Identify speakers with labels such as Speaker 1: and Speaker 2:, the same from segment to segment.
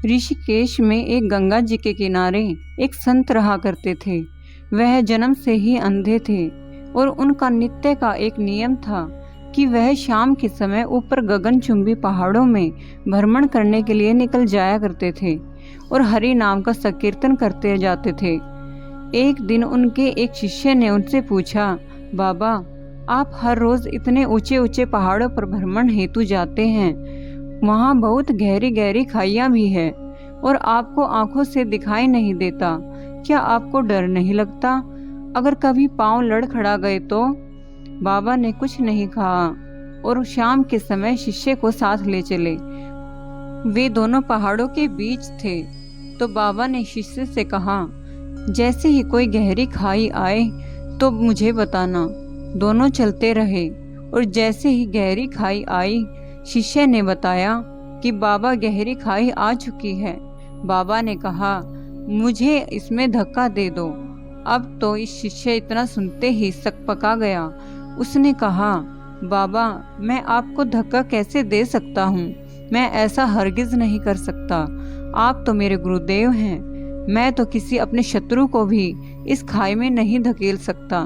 Speaker 1: ऋषिकेश में एक गंगा जी के किनारे एक संत रहा करते थे। वह जन्म से ही अंधे थे और उनका नित्य का एक नियम था कि वह शाम के समय ऊपर गगनचुंबी पहाड़ों में भ्रमण करने के लिए निकल जाया करते थे और हरि नाम का संकीर्तन करते जाते थे। एक दिन उनके एक शिष्य ने उनसे पूछा, बाबा, आप हर रोज इतने ऊंचे ऊंचे पहाड़ों पर भ्रमण हेतु जाते हैं, वहाँ बहुत गहरी गहरी खाइयाँ भी है और आपको आंखों से दिखाई नहीं देता, क्या आपको डर नहीं लगता? अगर कभी पांव लड़खड़ा गए तो? बाबा ने कुछ नहीं कहा और शाम के समय शिष्य को साथ ले चले। वे दोनों पहाड़ों के बीच थे तो बाबा ने शिष्य से कहा, जैसे ही कोई गहरी खाई आए तो मुझे बताना। दोनों चलते रहे और जैसे ही गहरी खाई आई, शिष्य ने बताया कि बाबा, गहरी खाई आ चुकी है। बाबा ने कहा, मुझे इसमें धक्का दे दो। अब तो इस शिष्य इतना सुनते ही सकपका गया। उसने कहा, बाबा, मैं आपको धक्का कैसे दे सकता हूँ? मैं ऐसा हरगिज नहीं कर सकता। आप तो मेरे गुरुदेव हैं। मैं तो किसी अपने शत्रु को भी इस खाई में नहीं धकेल सकता।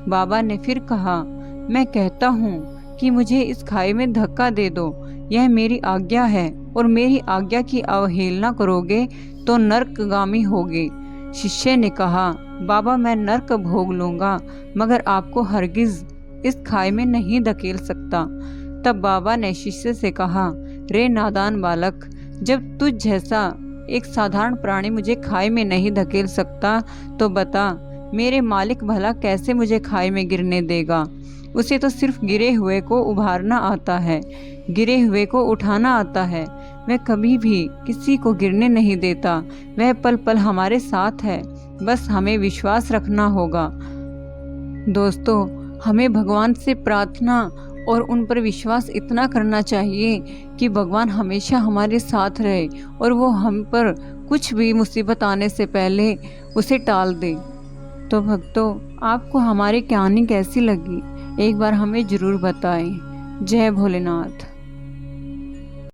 Speaker 1: बाबा ने फिर कहा, मैं कहता हूँ कि मुझे इस खाई में धक्का दे दो। यह मेरी आज्ञा है और मेरी आज्ञा की अवहेलना करोगे तो नरकगामी होगे। शिष्य ने कहा, बाबा, मैं नरक भोग लूंगा मगर आपको हरगिज इस खाई में नहीं धकेल सकता। तब बाबा ने शिष्य से कहा, रे नादान बालक, जब तुझ जैसा एक साधारण प्राणी मुझे खाई में नहीं धकेल सकता तो बता, मेरे मालिक भला कैसे मुझे खाई में गिरने देगा? उसे तो सिर्फ गिरे हुए को उभारना आता है, गिरे हुए को उठाना आता है। वह कभी भी किसी को गिरने नहीं देता। वह पल पल हमारे साथ है, बस हमें विश्वास रखना होगा। दोस्तों, हमें भगवान से प्रार्थना और उन पर विश्वास इतना करना चाहिए कि भगवान हमेशा हमारे साथ रहे और वो हम पर कुछ भी मुसीबत आने से पहले उसे टाल दे। तो भक्तों, आपको हमारी कहानी कैसी लगी? एक बार हमें ज़रूर बताएं। जय भोलेनाथ।